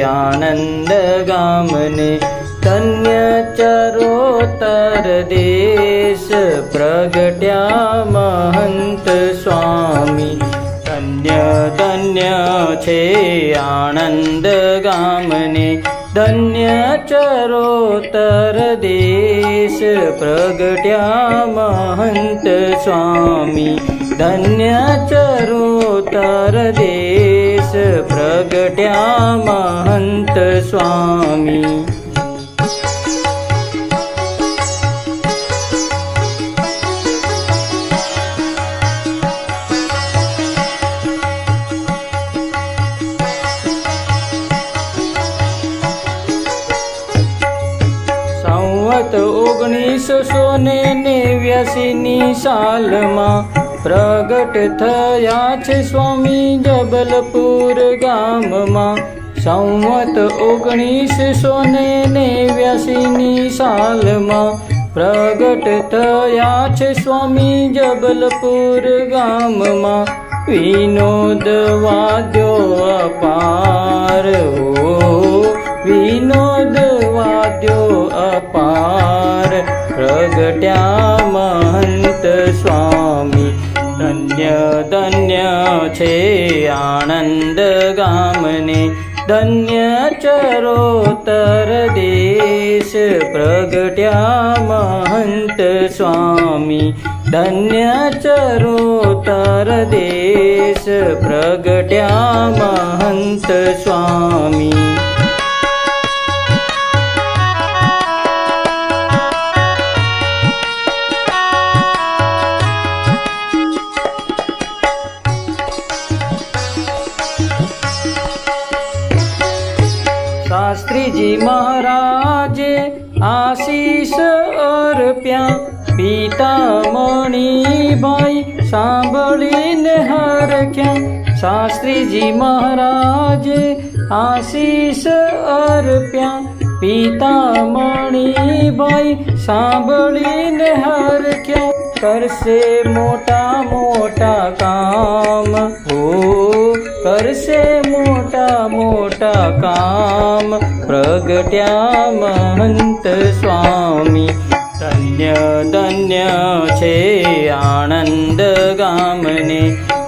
આનંદ ગામને ધન્ય ચરોતર દેશ પ્રગટ્યા મહંત સ્વામી ધન્ય ધન્ય છે આનંદ ગામને ધન્ય ચરોતર દેશ પ્રગટ્યા મહંત સ્વામી ધન્ય ચરોતર દેશ પ્રગટ્યા મહંત સ્વામી સંવત 1989 સાલમાં પ્રગટ થયા છે સ્વામી જબલપુર ગામમાં સંવત 1989 સાલમાં પ્રગટ થયા છે સ્વામી જબલપુર ગામમાં વિનોદ વાદ્યો અપાર વિનોદ વાદ્યો અપાર પ્રગટ્યા મહંત સ્વામી ધન્ય ધન્ય છે આનંદ ગામને ધન્ય ચરોતર દેશ પ્રગટ્યા મહંત સ્વામી ધન્ય ચરોતર દેશ પ્રગટ્યા મહંત સ્વામી શાસ્ત્રીજી મહારાજે આશીષ અર્પ્યા પિતામણીભાઈ સાંભળીને હરખ્યા શાસ્ત્રીજી મહારાજે આશીષ અર્પ્યા પિતામણીભાઈ સાંભળીને હરખ્યા કરશે મોટા મોટા કામ કરશે મોટા મોટા કામ પ્રગટ્યા મહંત સ્વામી ધન્ય ધન્ય છે આનંદ ગામને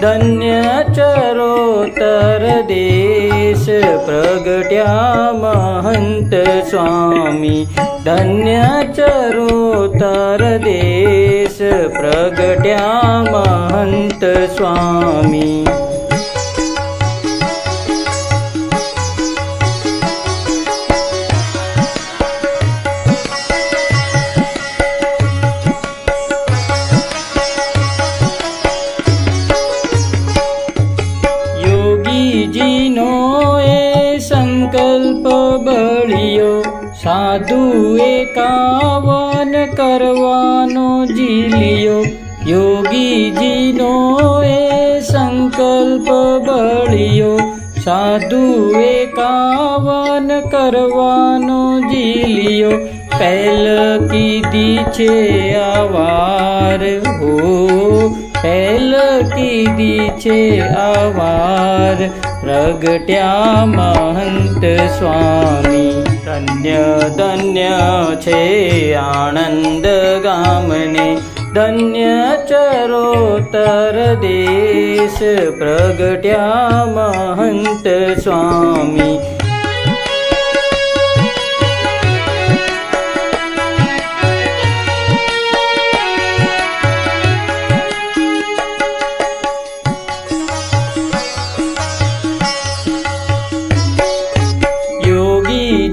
ધન્ય ચરોતર દેશ પ્રગટ્યા મહંત સ્વામી ધન્ય ચરોતર દેશ પ્રગટ્યા મહંત સ્વામી જીનો એ સંકલ્પ બળ્યો સાધુ 51 કરવાનો જીલ્યો યોગીજીનો એ સંકલ્પ બળ્યો સાધુ 51 કરવાનો જીલ્યો પહેલ કીધી છે આવાર પહેલ કીધી છે આવાર પ્રગટ્યા મહંત સ્વામી ધન્ય ધન્ય છે આનંદ ગામને ધન્ય ચરોતર દેશ પ્રગટ્યા મહંત સ્વામી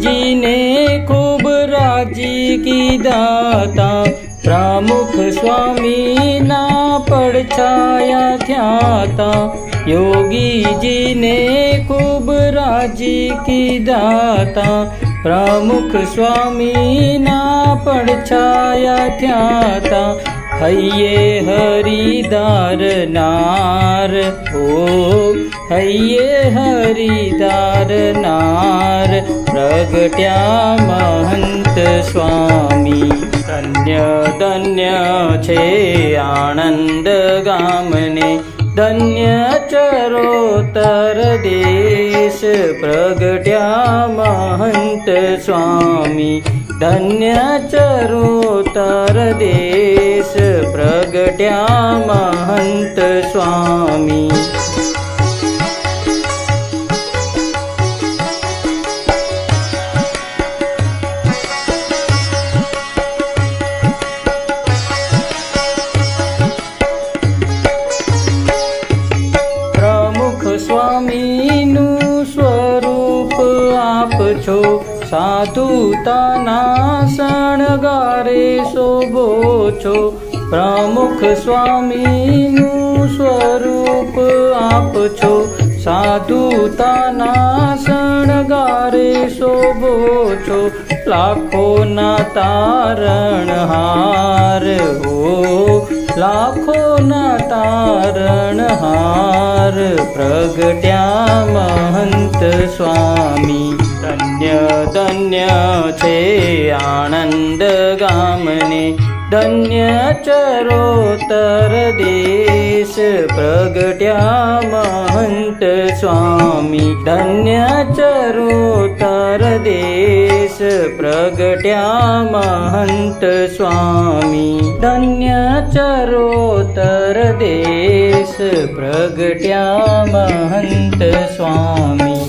જીને ખૂબ રાજી કીધાતા પ્રમુખ સ્વામીના પડછાયા થયાતા યોગીજીને ખૂબ રાજી કીધાતા પ્રમુખ સ્વામીના પડછાયા થયાતા હૈયે હરિદાર નાર હૈયે હરિદાર નાર પ્રગટ્યા મહંત સ્વામી ધન્ય ધન્ય છે આનંદ ગામને धन्य चरोतर देश प्रगट्या महंत स्वामी धन्य चरोतर देश प्रगट्या महंत स्वामी स्वामीनु स्वरूप आप छो साधुताना शणगारे शोभो छो प्रमुख स्वामीनु स्वरूप आप छो साधुताना शणगारे शोभो छो लाखोना तारणहार हो लाखोना तारणहार प्रगट्या महंत स्वामी धन्य धन्य छे आनंद गामने धन्य चरोतर देश प्रगट्या महंत स्वामी धन्य चरोतर देश प्रगट्या महंत स्वामी धन्य चरोतर देश प्रगट्या महंत स्वामी।